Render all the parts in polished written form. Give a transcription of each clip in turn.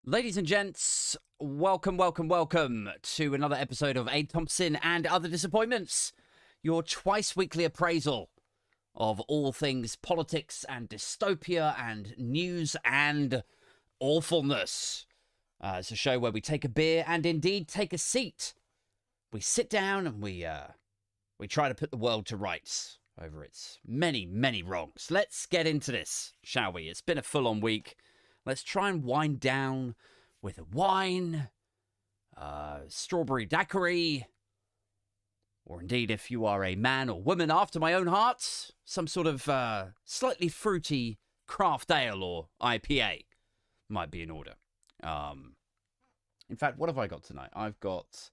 Ladies and gents, welcome to another episode of Thompsin and Other Disappointments, your twice weekly appraisal of all things politics and dystopia and news and awfulness. It's a show where we take a beer and indeed take a seat. We sit down and we try to put the world to rights over its many wrongs. Let's get into this, shall we? It's been a full-on week. Let's try and wind down with a wine, strawberry daiquiri, or indeed, if you are a man or woman after my own heart, some sort of slightly fruity craft ale or IPA might be in order. In fact, what have I got tonight? I've got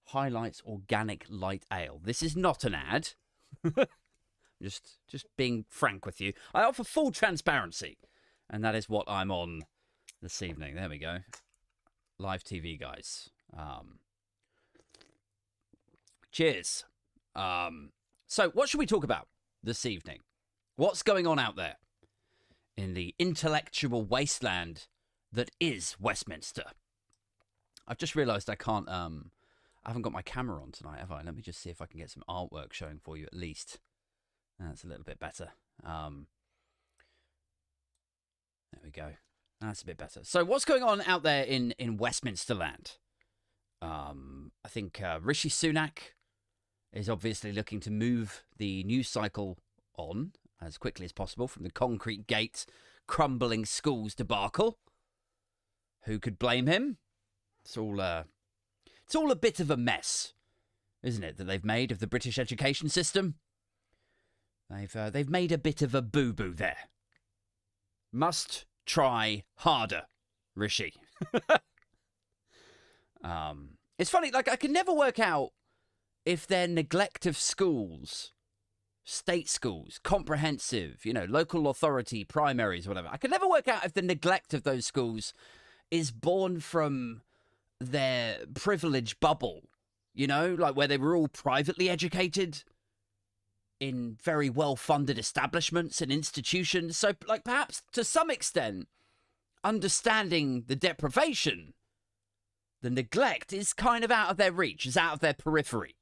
Highlights Organic Light Ale. This is not an ad. just being frank with you. I offer full transparency. And that is what I'm on this evening. There we go. Live TV, guys. Cheers. So what should we talk about this evening? What's going on out there in the intellectual wasteland that is Westminster? I've just realised I haven't got my camera on tonight, have I? Let me just see if I can get some artwork showing for you at least. That's a little bit better. There we go. That's a bit better. So what's going on out there in Westminster land? I think Rishi Sunak is obviously looking to move the news cycle on as quickly as possible from the concrete gate crumbling schools debacle. Who could blame him? It's all a bit of a mess, isn't it, that they've made of the British education system? They've made a bit of a boo-boo there. Must try harder, Rishi. It's funny, like, I can never work out if their neglect of schools, state schools, comprehensive, local authority, primaries, whatever. I can never work out if the neglect of those schools is born from their privilege bubble, like where they were all privately educated in very well-funded establishments and institutions. So, like, perhaps to some extent, understanding the deprivation, the neglect is kind of out of their reach, is out of their periphery.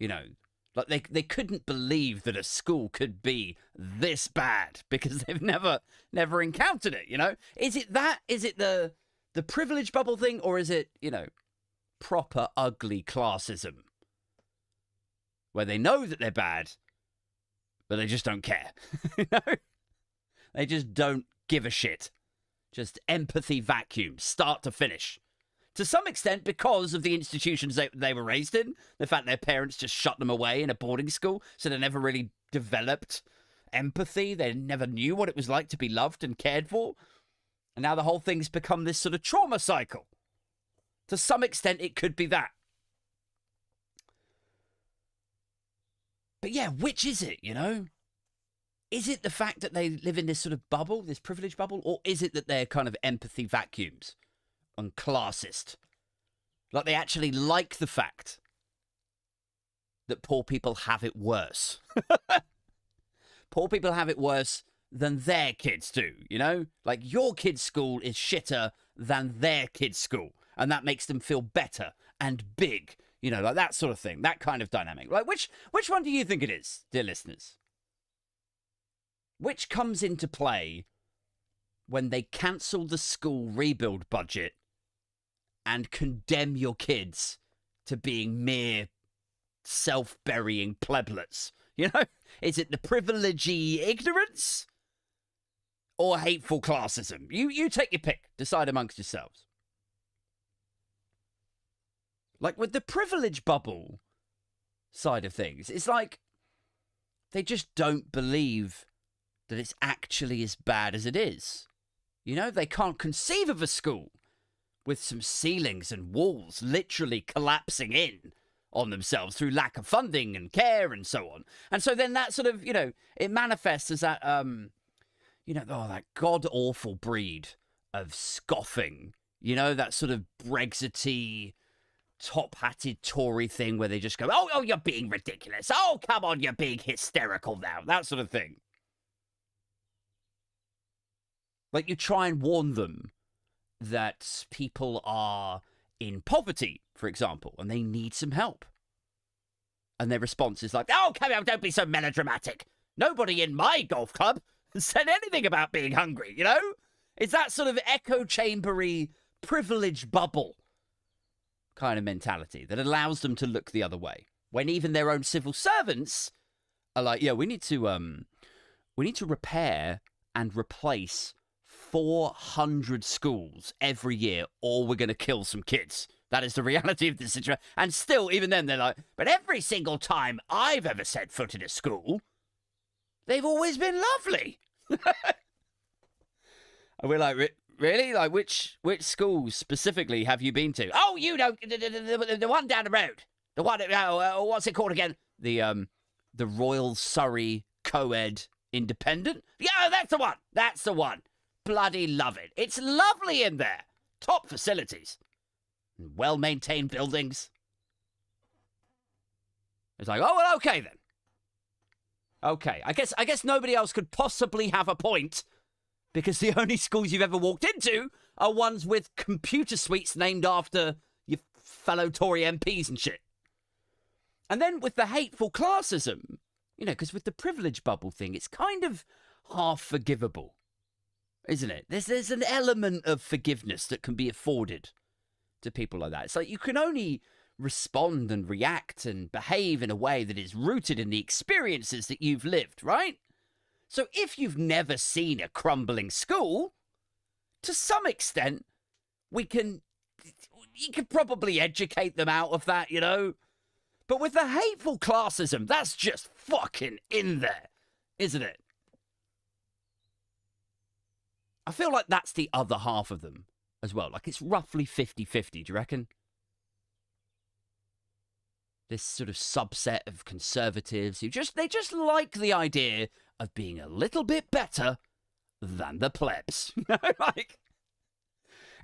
Like they couldn't believe that a school could be this bad because they've never encountered it, Is it that? Is it the privilege bubble thing, or is it, proper ugly classism? Where they know that they're bad, but they just don't care. They just don't give a shit. Just empathy vacuum, start to finish. To some extent, because of the institutions they were raised in, the fact their parents just shut them away in a boarding school, so they never really developed empathy. They never knew what it was like to be loved and cared for. And now the whole thing's become this sort of trauma cycle. To some extent, it could be that. But yeah, which is it, Is it the fact that they live in this sort of bubble, this privilege bubble, or is it that they're kind of empathy vacuums and classist? Like they actually like the fact that poor people have it worse. Poor people have it worse than their kids do, Like your kid's school is shitter than their kid's school, and that makes them feel better and big. Like that sort of thing, that kind of dynamic. Like, which one do you think it is, dear listeners? Which comes into play when they cancel the school rebuild budget and condemn your kids to being mere self-burying pleblets? Is it the privilegey ignorance or hateful classism? You take your pick. Decide amongst yourselves. Like with the privilege bubble side of things, it's like they just don't believe that it's actually as bad as it is. They can't conceive of a school with some ceilings and walls literally collapsing in on themselves through lack of funding and care and so on. And so then that sort of, it manifests as that, that god-awful breed of scoffing, that sort of Brexity, top-hatted Tory thing where they just go, oh, you're being ridiculous. Oh, come on, you're being hysterical now. That sort of thing. Like, you try and warn them that people are in poverty, for example, and they need some help. And their response is like, oh, come on, don't be so melodramatic. Nobody in my golf club said anything about being hungry, you know? It's that sort of echo chambery privilege bubble kind of mentality that allows them to look the other way. When even their own civil servants are like, yeah, we need to repair and replace 400 schools every year, or we're going to kill some kids. That is the reality of the situation. And still, even then, they're like, but every single time I've ever set foot in a school, they've always been lovely. And we're like, really? Like, which schools specifically have you been to? Oh, you know, the one down the road. The one, what's it called again? The Royal Surrey Co-ed Independent? Yeah, that's the one. That's the one. Bloody love it. It's lovely in there. Top facilities. Well-maintained buildings. It's like, oh, well, okay then. Okay, I guess nobody else could possibly have a point, because the only schools you've ever walked into are ones with computer suites named after your fellow Tory MPs and shit. And then with the hateful classism, you know, because with the privilege bubble thing, it's kind of half forgivable, isn't it? There's an element of forgiveness that can be afforded to people like that. It's like you can only respond and react and behave in a way that is rooted in the experiences that you've lived, right? So if you've never seen a crumbling school, to some extent, you can probably educate them out of that, you know? But with the hateful classism, that's just fucking in there, isn't it? I feel like that's the other half of them as well. Like, it's roughly 50-50, do you reckon? This sort of subset of conservatives who they just like the idea of being a little bit better than the plebs. Like,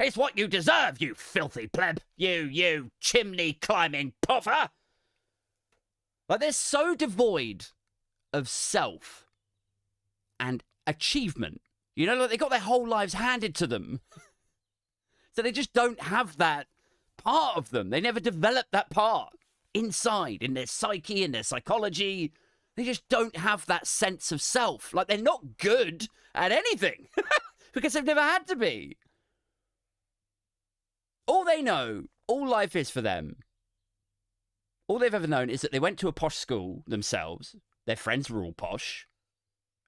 it's what you deserve, you filthy pleb. You chimney-climbing puffer. Like, they're so devoid of self and achievement. You know, like, they got their whole lives handed to them. So they just don't have that part of them. They never developed that part inside, in their psyche, in their psychology. They just don't have that sense of self. Like, they're not good at anything because they've never had to be. All they know, all life is for them, all they've ever known is that they went to a posh school themselves, their friends were all posh,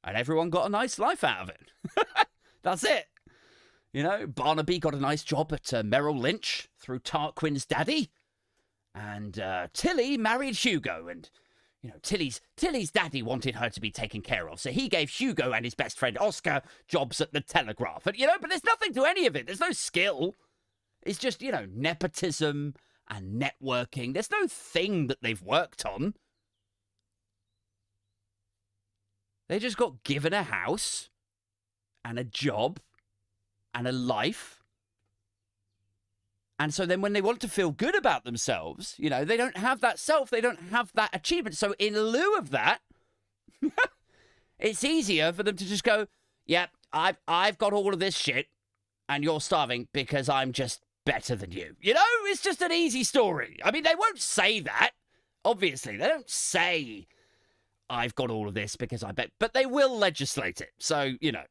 and everyone got a nice life out of it. That's it. You know, Barnaby got a nice job at Merrill Lynch through Tarquin's daddy, and Tilly married Hugo, and you know, Tilly's daddy wanted her to be taken care of, so he gave Hugo and his best friend Oscar jobs at the Telegraph. And, you know, but there's nothing to any of it. There's no skill. It's just, you know, nepotism and networking. There's no thing that they've worked on. They just got given a house and a job and a life. And so then when they want to feel good about themselves, you know, they don't have that self, they don't have that achievement. So in lieu of that, it's easier for them to just go, yeah, I've got all of this shit and you're starving because I'm just better than you. You know, it's just an easy story. I mean, they won't say that, obviously. They don't say, I've got all of this because I bet, but they will legislate it. So, you know.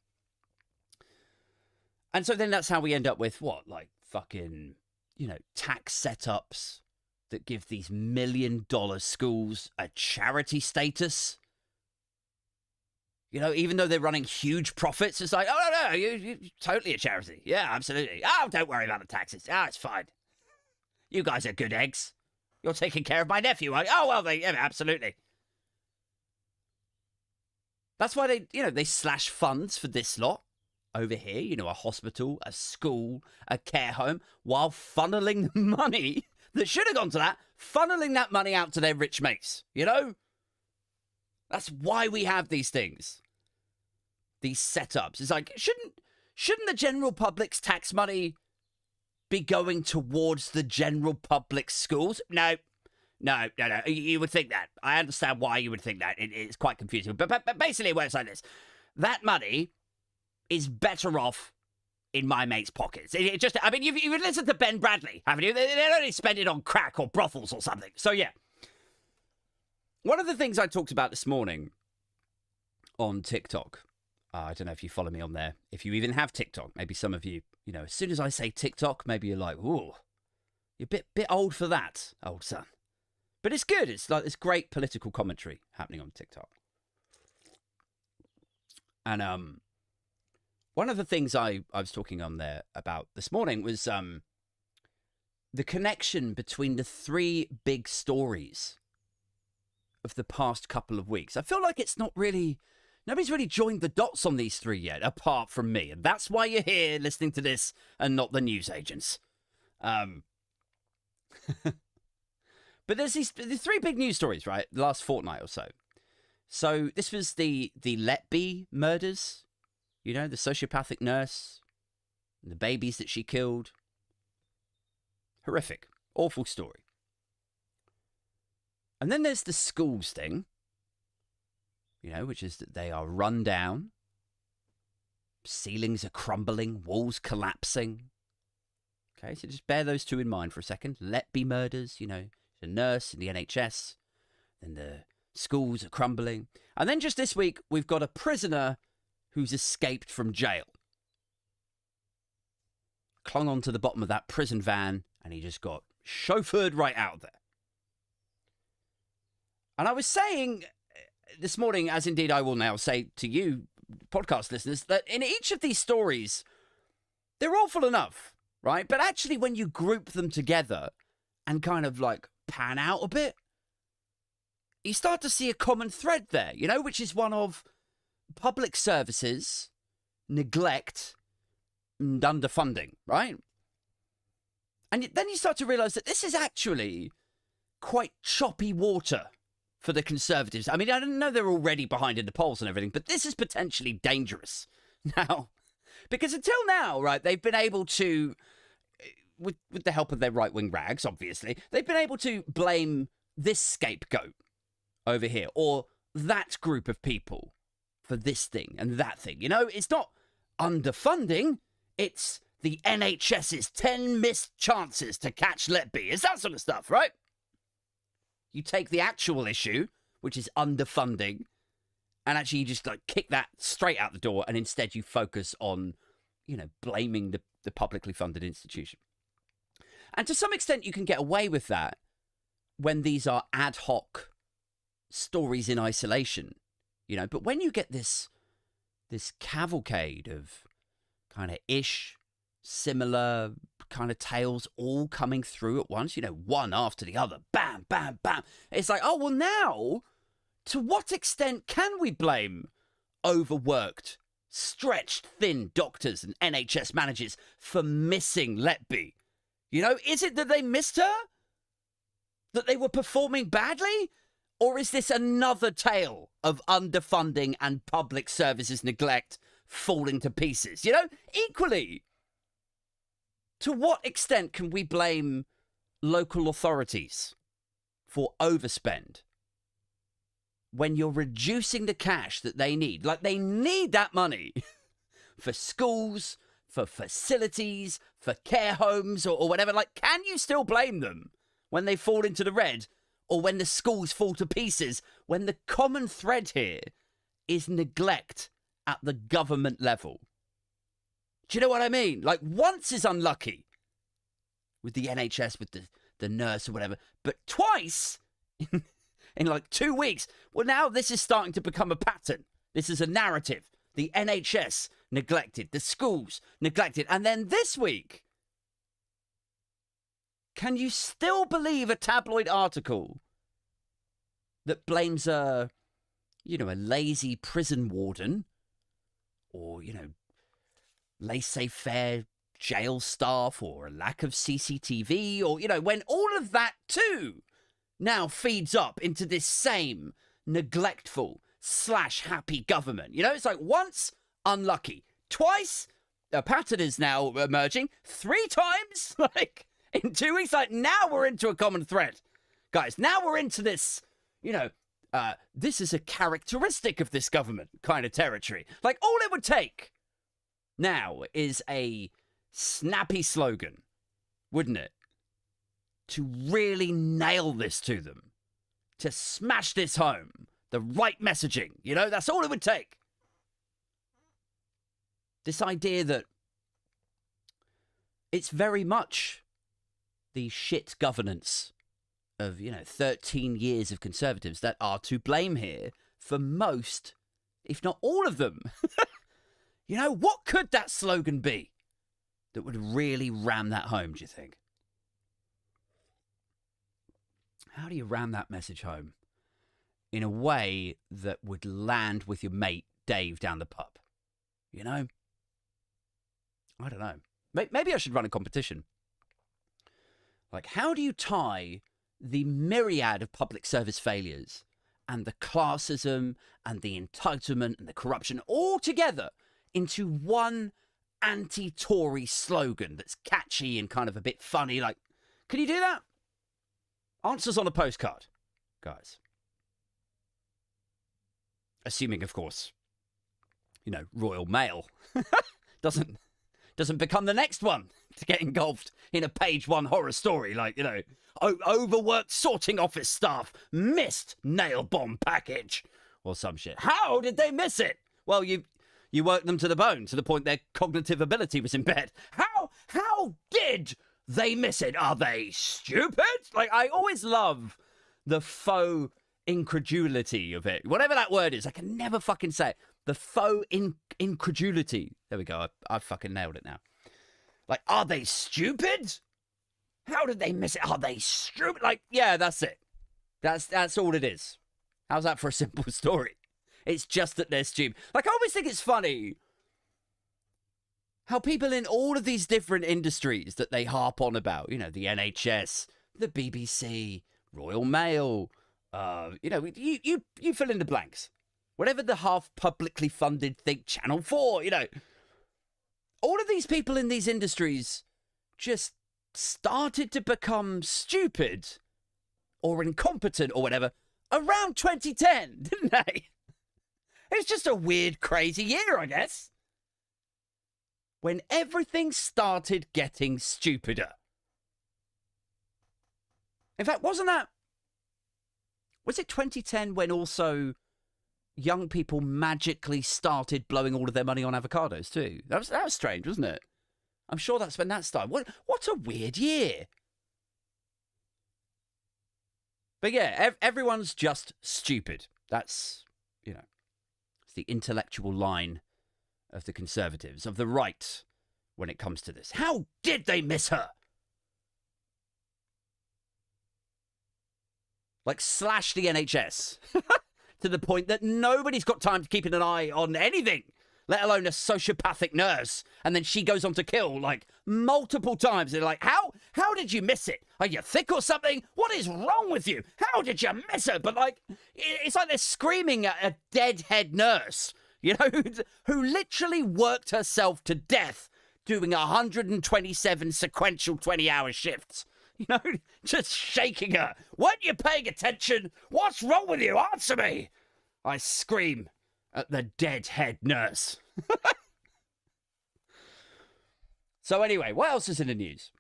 And so then that's how we end up with what? Like fucking, you know, tax setups that give these $1 million schools a charity status. You know, even though they're running huge profits, it's like, oh, no, you're totally a charity. Yeah, absolutely. Oh, don't worry about the taxes. Oh, it's fine. You guys are good eggs. You're taking care of my nephew. Oh, well, yeah, absolutely. That's why they slash funds for this lot over here, you know, a hospital, a school, a care home, while funneling the money that should have gone to that, funneling that money out to their rich mates, you know? That's why we have these things. These setups. It's like, shouldn't the general public's tax money be going towards the general public schools? No. You would think that. I understand why you would think that. It's quite confusing. But basically it works like this. That money is better off in my mates' pockets. It just, I mean, you've listened to Ben Bradley, haven't you? They only spend it on crack or brothels or something. So, yeah. One of the things I talked about this morning on TikTok, I don't know if you follow me on there, if you even have TikTok, maybe some of you, as soon as I say TikTok, maybe you're like, ooh, you're a bit old for that, old son. But it's good. It's like this great political commentary happening on TikTok. And one of the things I was talking on there about this morning was the connection between the three big stories of the past couple of weeks. I feel like it's nobody's really joined the dots on these three yet, apart from me. And that's why you're here listening to this and not the news agents. But there's the three big news stories, right? The last fortnight or so. So this was the Letby murders, the sociopathic nurse, and the babies that she killed. Horrific. Awful story. And then there's the schools thing, which is that they are run down. Ceilings are crumbling, walls collapsing. Okay, so just bear those two in mind for a second. Letby murders, the nurse in the NHS. Then the schools are crumbling. And then just this week, we've got a prisoner who's escaped from jail. Clung onto the bottom of that prison van, and he just got chauffeured right out of there. And I was saying this morning, as indeed I will now say to you, podcast listeners, that in each of these stories, they're awful enough, right? But actually, when you group them together and kind of like pan out a bit, you start to see a common thread there, which is one of public services, neglect, and underfunding, right? And then you start to realize that this is actually quite choppy water for the Conservatives. I mean, I don't know they're already behind in the polls and everything, but this is potentially dangerous now. Because until now, right, they've been able to, with the help of their right-wing rags, obviously, they've been able to blame this scapegoat over here, or that group of people for this thing and that thing. It's not underfunding, it's the NHS's 10 missed chances to catch Letby. It's that sort of stuff, right? You take the actual issue, which is underfunding, and actually you just kick that straight out the door, and instead you focus on, blaming the publicly funded institution. And to some extent you can get away with that when these are ad hoc stories in isolation, but when you get this cavalcade of kind of similar kind of tales all coming through at once, one after the other, bam, bam, bam. It's like, oh, well, now, to what extent can we blame overworked, stretched thin doctors and NHS managers for missing Letby? Is it that they missed her? That they were performing badly? Or is this another tale of underfunding and public services neglect falling to pieces? Equally, to what extent can we blame local authorities for overspend when you're reducing the cash that they need? Like, they need that money for schools, for facilities, for care homes, or whatever. Like, can you still blame them when they fall into the red, or when the schools fall to pieces, when the common thread here is neglect at the government level? Do you know what I mean? Like, once is unlucky with the NHS, with the nurse or whatever, but twice in like 2 weeks. Well, now this is starting to become a pattern. This is a narrative. The NHS neglected, the schools neglected. And then this week, can you still believe a tabloid article that blames a lazy prison warden, or, laissez-faire jail staff, or a lack of CCTV, or, when all of that too now feeds up into this same neglectful / happy government? It's like, once, unlucky. Twice, a pattern is now emerging. 3 times, in 2 weeks. Like, now we're into a common thread. Guys, now we're into this, this is a characteristic of this government kind of territory. Like, all it would take now is a snappy slogan, wouldn't it? To really nail this to them, to smash this home, the right messaging, you know, that's all it would take. This idea that it's very much the shit governance of, 13 years of Conservatives that are to blame here for most, if not all of them. What could that slogan be that would really ram that home, do you think? How do you ram that message home in a way that would land with your mate Dave down the pub? I don't know. Maybe I should run a competition. Like, how do you tie the myriad of public service failures and the classism and the entitlement and the corruption all together into one anti-Tory slogan that's catchy and kind of a bit funny? Like, can you do that? Answers on a postcard, guys. Assuming, of course, Royal Mail doesn't become the next one to get engulfed in a page one horror story. Like, overworked sorting office staff missed nail bomb package or some shit. How did they miss it? Well, you worked them to the bone, to the point their cognitive ability was impaired. How did they miss it? Are they stupid? Like, I always love the faux incredulity of it. Whatever that word is, I can never fucking say it. The faux incredulity. There we go. I fucking nailed it now. Like, are they stupid? How did they miss it? Are they stupid? Like, yeah, that's it. That's all it is. How's that for a simple story? It's just that they're stupid. Like, I always think it's funny how people in all of these different industries that they harp on about, the NHS, the BBC, Royal Mail, you fill in the blanks. Whatever the half publicly funded think, Channel 4, all of these people in these industries just started to become stupid or incompetent or whatever around 2010, didn't they? It's just a weird, crazy year, I guess, when everything started getting stupider. In fact, was it 2010 when also young people magically started blowing all of their money on avocados too? That was strange, wasn't it? I'm sure that's when that started. What a weird year. But yeah, everyone's just stupid. That's, it's the intellectual line of the Conservatives, of the right, when it comes to this. How did they miss her? Like, slash the NHS to the point that nobody's got time to keep an eye on anything, let alone a sociopathic nurse. And then she goes on to kill, like, multiple times. They're like, how did you miss it? Are you thick or something? What is wrong with you? How did you miss it? But, like, it's like they're screaming at a deadhead nurse, who literally worked herself to death doing 127 sequential 20-hour shifts. Just shaking her. Weren't you paying attention? What's wrong with you? Answer me! I scream at the deadhead nurse. So anyway, what else is in the news?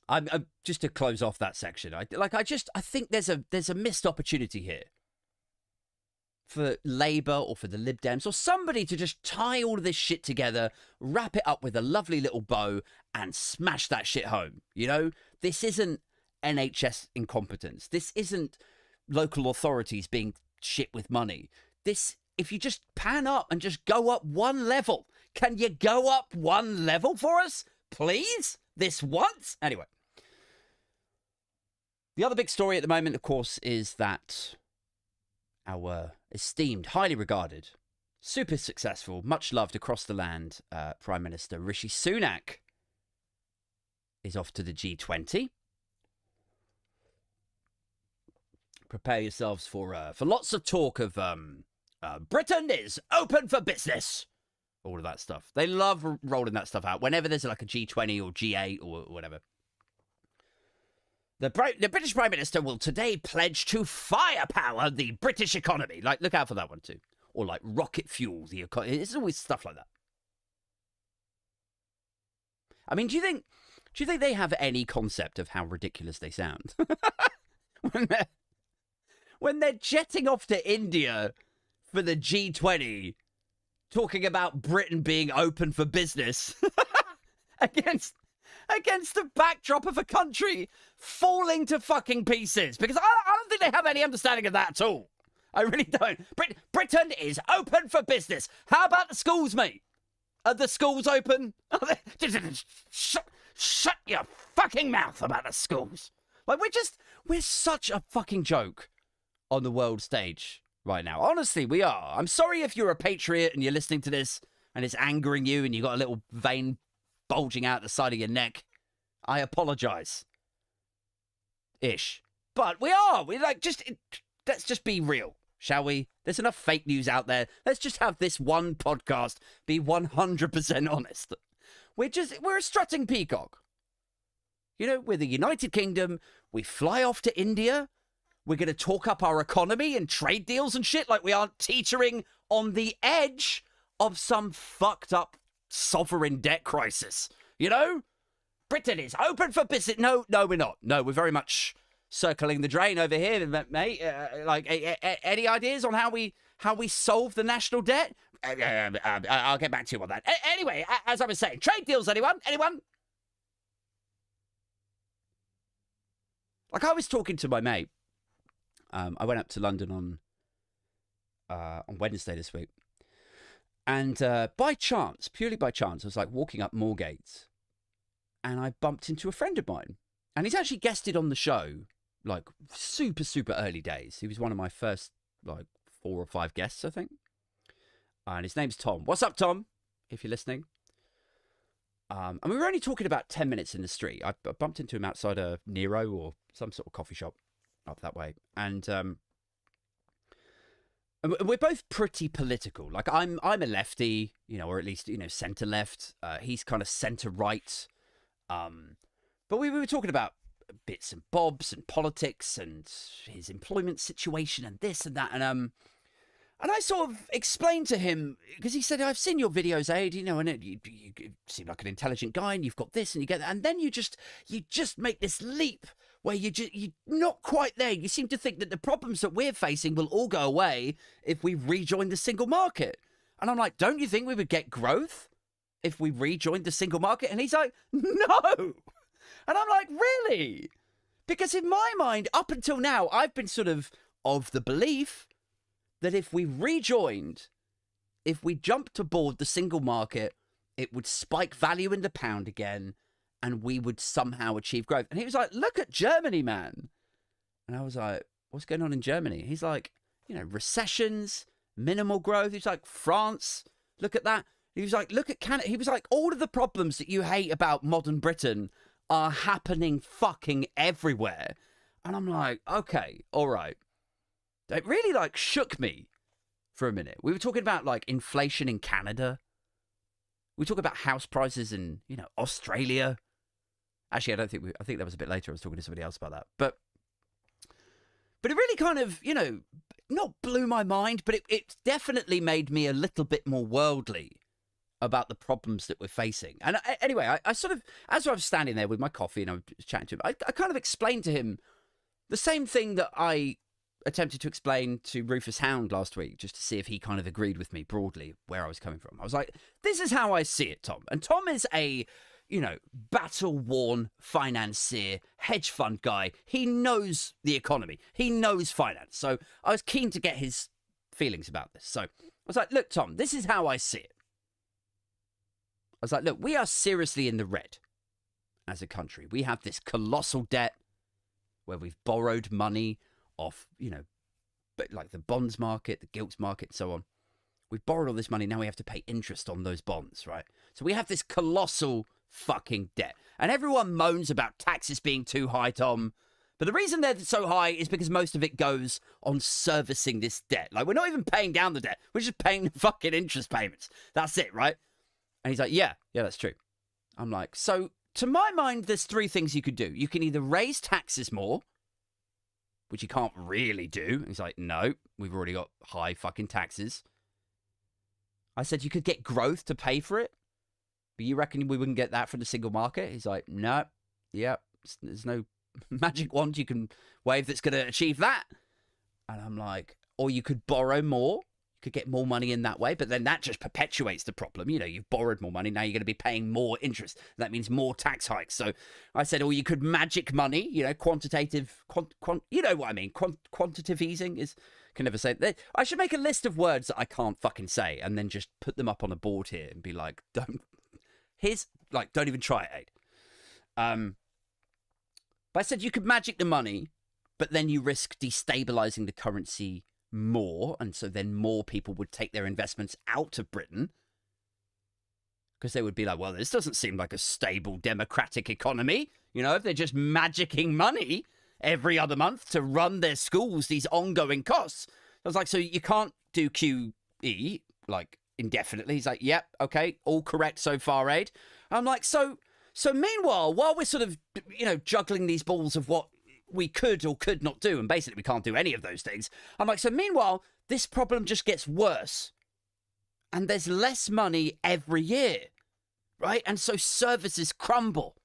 I'm just to close off that section. I think there's a missed opportunity here for Labour or for the Lib Dems or somebody to just tie all of this shit together, wrap it up with a lovely little bow and smash that shit home. This isn't NHS incompetence. This isn't local authorities being shit with money. This, if you just pan up and just go up one level, can you go up one level for us, please? This once? Anyway. The other big story at the moment, of course, is that our esteemed, highly regarded, super successful, much loved across the land Prime Minister Rishi Sunak is off to the G20. Prepare yourselves for lots of talk of Britain is open for business. All of that stuff. They love rolling that stuff out whenever there's like a G20 or G8 or whatever. The British Prime Minister will today pledge to firepower the British economy. Like, look out for that one too. Or like rocket fuel the economy. It's always stuff like that. I mean, do you think they have any concept of how ridiculous they sound? when they're jetting off to India for the G20, talking about Britain being open for business against the backdrop of a country falling to fucking pieces. Because I don't think they have any understanding of that at all. I really don't. Britain is open for business. How about the schools, mate? Are the schools open? Shut your fucking mouth about the schools. Like, we're such a fucking joke on the world stage right now. Honestly, we are. I'm sorry if you're a patriot and you're listening to this and it's angering you and you got a little vein bulging out the side of your neck. I apologize. But we are. Let's just be real, shall we? There's enough fake news out there. Let's just have this one podcast be 100% honest. We're a strutting peacock. You know, we're the United Kingdom. We fly off to India. We're going to talk up our economy and trade deals and shit like we aren't teetering on the edge of some fucked up sovereign debt crisis. You know? Britain is open for business. No, we're not. No, we're very much circling the drain over here, mate. Any ideas on how we solve the national debt? I'll get back to you on that. Anyway, as I was saying, trade deals, anyone? Like, I was talking to my mate. I went up to London on Wednesday this week. And by chance, purely by chance, I was like walking up Moorgate and I bumped into a friend of mine. And he's actually guested on the show, like super, super early days. He was one of my first, like, 4 or 5 guests, I think. And his name's Tom. What's up, Tom? If you're listening. And we were only talking about 10 minutes in the street. I bumped into him outside a Nero or some sort of coffee shop up that way. And we're both pretty political. Like, I'm a lefty, you know, or at least, you know, centre left. He's kind of centre right. But we were talking about bits and bobs and politics and his employment situation and this and that. And I sort of explained to him, because he said, I've seen your videos, Aid, you know, and you seem like an intelligent guy and you've got this and you get that. And then you just make this leap where you're not quite there. You seem to think that the problems that we're facing will all go away if we rejoin the single market. And I'm like, don't you think we would get growth if we rejoined the single market? And he's like, no. And I'm like, really? Because in my mind, up until now, I've been sort of the belief that if we rejoined, if we jumped aboard the single market, it would spike value in the pound again and we would somehow achieve growth. And he was like, look at Germany, man. And I was like, what's going on in Germany? He's like, you know, recessions, minimal growth. He's like, France, look at that. He was like, look at Canada. He was like, all of the problems that you hate about modern Britain are happening fucking everywhere. And I'm like, okay, all right. It really, like, shook me for a minute. We were talking about, like, inflation in Canada. We talk about house prices in, you know, Australia. Actually, I think that was a bit later. I was talking to somebody else about that. But it really kind of, you know, not blew my mind, but it definitely made me a little bit more worldly about the problems that we're facing. And anyway, I sort of, as I was standing there with my coffee and I was chatting to him, I kind of explained to him the same thing that I attempted to explain to Rufus Hound last week, just to see if he kind of agreed with me broadly where I was coming from. I was like, this is how I see it, Tom. And Tom is a, you know, battle-worn financier, hedge fund guy. He knows the economy. He knows finance. So I was keen to get his feelings about this. So I was like, look, Tom, this is how I see it. I was like, look, we are seriously in the red as a country. We have this colossal debt where we've borrowed money off, you know, but like the bonds market, the gilts market, and so on. We've borrowed all this money. Now we have to pay interest on those bonds, right? So we have this colossal fucking debt. And everyone moans about taxes being too high, Tom. But the reason they're so high is because most of it goes on servicing this debt. Like, we're not even paying down the debt. We're just paying the fucking interest payments. That's it, right? And he's like, yeah, that's true. I'm like, so to my mind, there's 3 things you could do. You can either raise taxes more, which you can't really do. And he's like, no, we've already got high fucking taxes. I said, you could get growth to pay for it. But you reckon we wouldn't get that from the single market? He's like, no, yeah, there's no magic wand you can wave that's going to achieve that. And I'm like, or you could borrow more. Could get more money in that way, but then that just perpetuates the problem. You know, you've borrowed more money, now you're going to be paying more interest. That means more tax hikes. So I said, or you could magic money, you know, quantitative, you know what I mean? Quantitative easing is, can never say that. I should make a list of words that I can't fucking say and then just put them up on a board here and be like, don't even try it, Aid. But I said you could magic the money, but then you risk destabilizing the currency more, and so then more people would take their investments out of Britain because they would be like, well, this doesn't seem like a stable democratic economy. You know, if they're just magicking money every other month to run their schools, these ongoing costs. I was like, so you can't do QE like indefinitely. He's like, yep, okay, all correct so far, Aid. I'm like, so meanwhile, while we're sort of, you know, juggling these balls of what we could or could not do, and basically we can't do any of those things. I'm like, so meanwhile, this problem just gets worse. And there's less money every year, right? And so services crumble.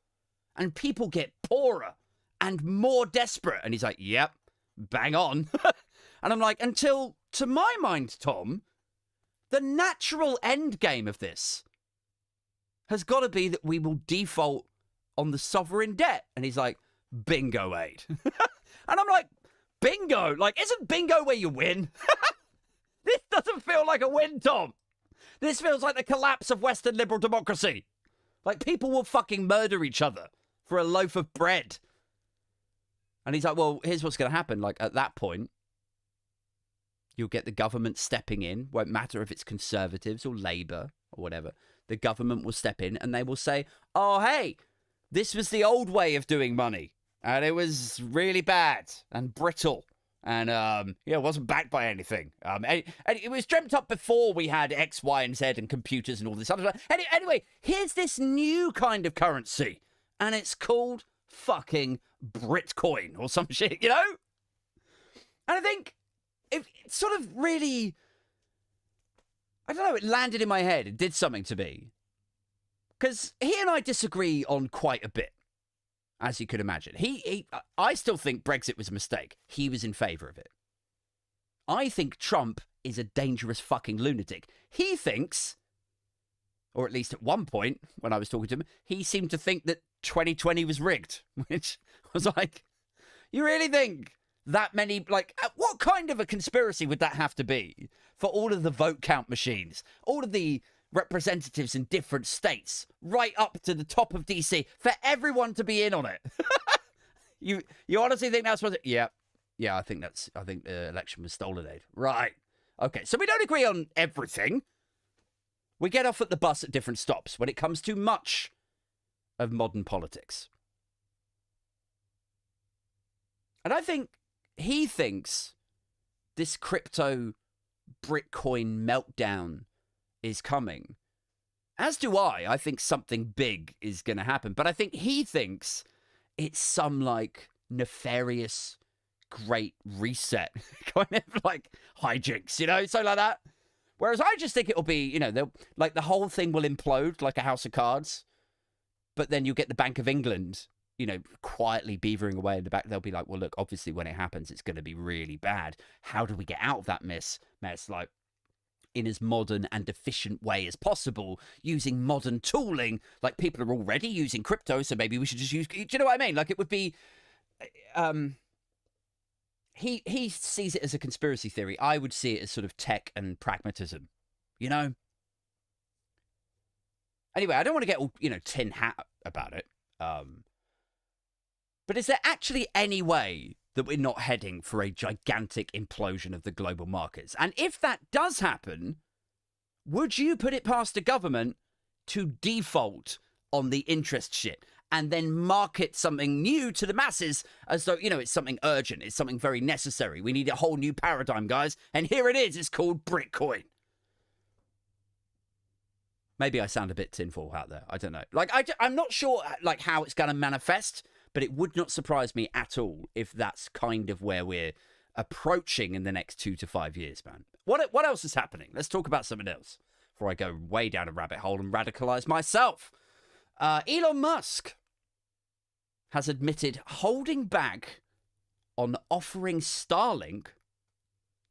And people get poorer and more desperate. And he's like, yep, bang on. And I'm like, until, to my mind, Tom, the natural end game of this has got to be that we will default on the sovereign debt. And he's like, bingo, Aid. And I'm like, bingo? Like, isn't bingo where you win? This doesn't feel like a win, Tom. This feels like the collapse of Western liberal democracy. Like, people will fucking murder each other for a loaf of bread. And he's like, well, here's what's going to happen. Like, at that point, you'll get the government stepping in. Won't matter if it's Conservatives or Labour or whatever. The government will step in and they will say, oh, hey, this was the old way of doing money. And it was really bad and brittle. And, it wasn't backed by anything. And it was dreamt up before we had X, Y, and Z and computers and all this other stuff. Anyway, here's this new kind of currency. And it's called fucking Britcoin or some shit, you know? And I think it sort of really, I don't know, it landed in my head. It did something to me. Because he and I disagree on quite a bit, as you could imagine. I still think Brexit was a mistake. He was in favour of it. I think Trump is a dangerous fucking lunatic. He thinks, or at least at one point when I was talking to him, he seemed to think that 2020 was rigged, which was like, you really think that many, like, what kind of a conspiracy would that have to be for all of the vote count machines, all of the representatives in different states, right up to the top of DC, for everyone to be in on it? You honestly think that's what it? Yeah, I think the election was stolen, Aid. Right. Okay, so we don't agree on everything. We get off at the bus at different stops when it comes to much of modern politics. And I think he thinks this crypto Britcoin meltdown is coming. As do I. I think something big is going to happen. But I think he thinks it's some, like, nefarious great reset kind of, like, hijinks, you know, something like that. Whereas I just think it'll be, you know, like, the whole thing will implode like a house of cards. But then you'll get the Bank of England, you know, quietly beavering away in the back. They'll be like, well, look, obviously when it happens, it's going to be really bad. How do we get out of that mess? Like, in as modern and efficient way as possible, using modern tooling. Like, people are already using crypto, so maybe we should just use, do you know what I mean? Like, it would be, he sees it as a conspiracy theory. I would see it as sort of tech and pragmatism, you know? Anyway, I don't want to get all, you know, tin hat about it. But is there actually any way that we're not heading for a gigantic implosion of the global markets? And if that does happen, would you put it past the government to default on the interest shit and then market something new to the masses as though, you know, it's something urgent, it's something very necessary? We need a whole new paradigm, guys. And here it is. It's called Britcoin. Maybe I sound a bit tinfoil out there. I don't know. Like, I'm not sure, like, how it's going to manifest, but it would not surprise me at all if that's kind of where we're approaching in the next 2 to 5 years, man. What else is happening? Let's talk about something else. before I go way down a rabbit hole and radicalize myself. Elon Musk has admitted holding back on offering Starlink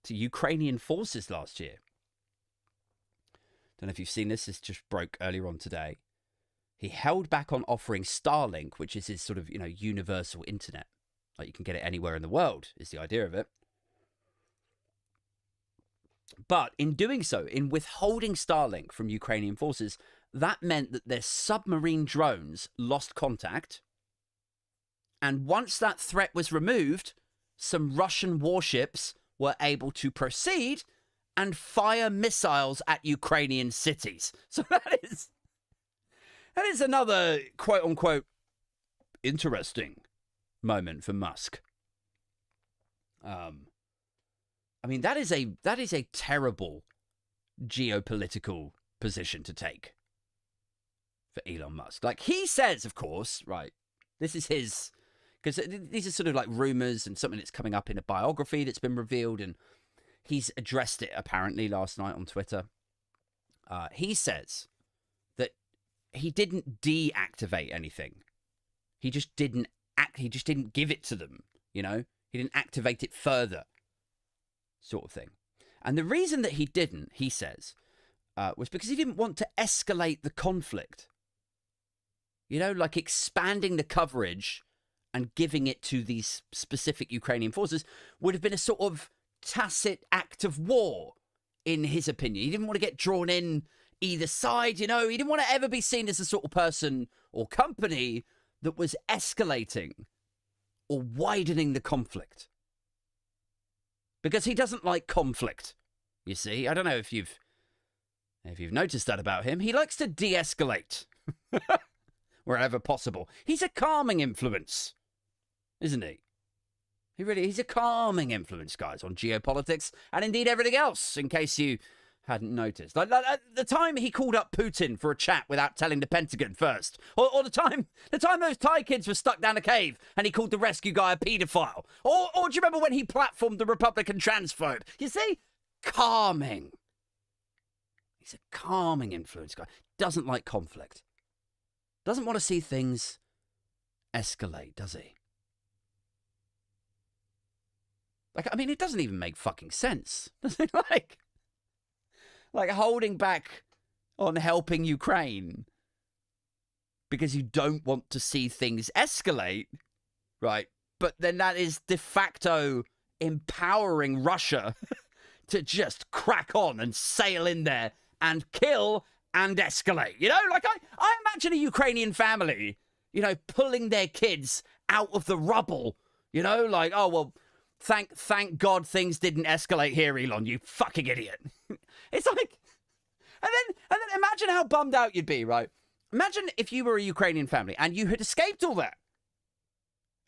to Ukrainian forces last year. Don't know if you've seen this. This just broke earlier on today. He held back on offering Starlink, which is his sort of, universal internet. Like you can get it anywhere in the world, is the idea of it. But in doing so, in withholding Starlink from Ukrainian forces, that meant that their submarine drones lost contact. And once that threat was removed, some Russian warships were able to proceed and fire missiles at Ukrainian cities. So that is another quote unquote interesting moment for Musk. That is a terrible geopolitical position to take for Elon Musk. Like he says, of course, right, this is his, because these are sort of like rumors and something that's coming up in a biography that's been revealed, and he's addressed it apparently last night on Twitter. He says that he didn't deactivate anything. He just didn't give it to them, He didn't activate it further, sort of thing. And the reason that he didn't, he says, was because he didn't want to escalate the conflict. Like expanding the coverage and giving it to these specific Ukrainian forces would have been a sort of tacit act of war, in his opinion. He didn't want to get drawn in either side, He didn't want to ever be seen as the sort of person or company that was escalating or widening the conflict. Because he doesn't like conflict, you see. I don't know if you've noticed that about him. He likes to de-escalate wherever possible. He's a calming influence, isn't he? He's a calming influence, guys, on geopolitics and indeed everything else, in case you hadn't noticed. Like the time he called up Putin for a chat without telling the Pentagon first. Or the time those Thai kids were stuck down a cave and he called the rescue guy a paedophile. Or do you remember when he platformed the Republican transphobe? You see? Calming. He's a calming influence guy. Doesn't like conflict. Doesn't want to see things escalate, does he? It doesn't even make fucking sense. Does it? Like holding back on helping Ukraine because you don't want to see things escalate, right? But then that is de facto empowering Russia to just crack on and sail in there and kill and escalate. I imagine a Ukrainian family, pulling their kids out of the rubble, Thank God things didn't escalate here, Elon, you fucking idiot. It's like, and then imagine how bummed out you'd be, right? Imagine if you were a Ukrainian family and you had escaped all that.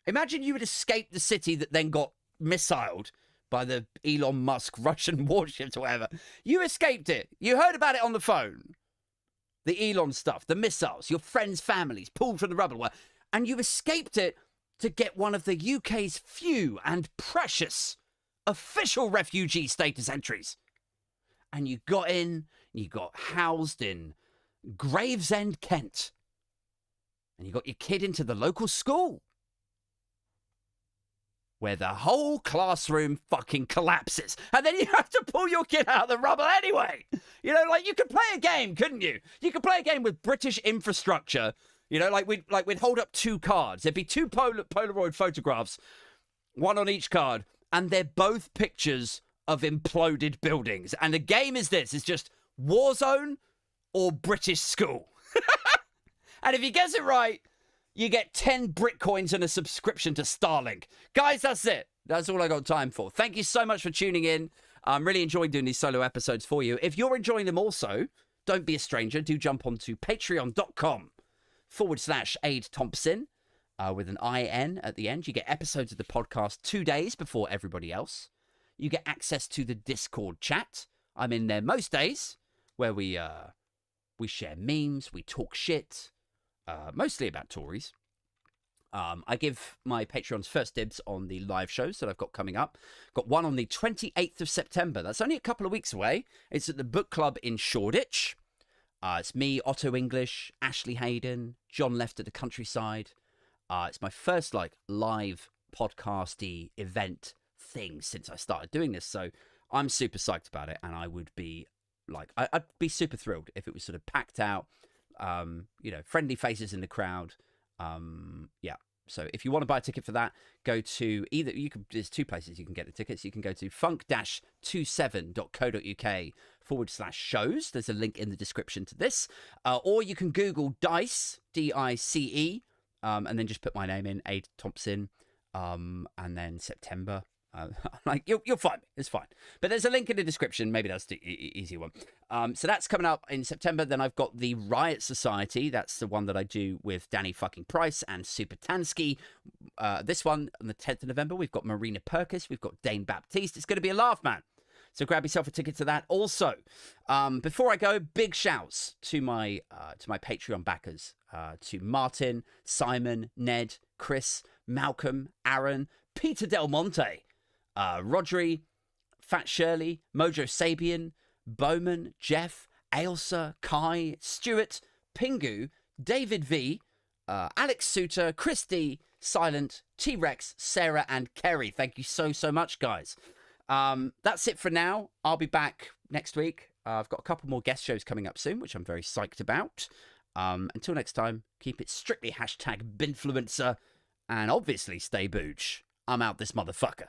Imagine you had escaped the city that then got missiled by the Elon Musk Russian warships or whatever. You escaped it. You heard about it on the phone. The Elon stuff, the missiles, your friends' families pulled from the rubble. And you escaped it to get one of the UK's few and precious official refugee status entries. And you got in, you got housed in Gravesend, Kent. And you got your kid into the local school, where the whole classroom fucking collapses. And then you have to pull your kid out of the rubble anyway. You could play a game, couldn't you? You could play a game with British infrastructure. We'd hold up two cards. There'd be two Polaroid photographs, one on each card, and they're both pictures of imploded buildings. And the game is this. It's just Warzone or British school. And if he gets it right, you get 10 Britcoins and a subscription to Starlink. Guys, that's it. That's all I got time for. Thank you so much for tuning in. I'm really enjoying doing these solo episodes for you. If you're enjoying them also, don't be a stranger. Do jump onto patreon.com/Aid Thompson with an IN at the end. You get episodes of the podcast 2 days before everybody else. You get access to the Discord chat. I'm in there most days, where we share memes, we talk shit, mostly about Tories. I give my Patreons first dibs on the live shows that I've got coming up. Got one on the 28th of September. That's only a couple of weeks away. It's at the book club in Shoreditch. It's me, Otto English, Ashley Hayden, John Left at the Countryside. It's my first live podcasty event thing since I started doing this. So I'm super psyched about it, and I would be I'd be super thrilled if it was sort of packed out, friendly faces in the crowd. Yeah. So if you want to buy a ticket for that, go to there's two places you can get the tickets. You can go to funk-27.co.uk/shows. There's a link in the description to this. Or you can Google DICE, DICE, and then just put my name in, A. Thompson, and then September. You'll find me. It's fine. But there's a link in the description. Maybe that's the easy one. So that's coming up in September. Then I've got the Riot Society. That's the one that I do with Danny fucking Price and Super Tansky. This one on the 10th of November. We've got Marina Perkis. We've got Dane Baptiste. It's going to be a laugh, man. So grab yourself a ticket to that. Also, before I go, big shouts to my Patreon backers. To Martin, Simon, Ned, Chris, Malcolm, Aaron, Peter Del Monte, Rodri, Fat Shirley, Mojo Sabian, Bowman, Jeff, Ailsa, Kai, Stuart, Pingu, David V, Alex Suter, Christy, Silent, T-Rex, Sarah, and Kerry. Thank you so much, guys. That's it for now. I'll be back next week. I've got a couple more guest shows coming up soon, which I'm very psyched about. Until next time, keep it strictly #Binfluencer, and obviously stay booch. I'm out this motherfucker.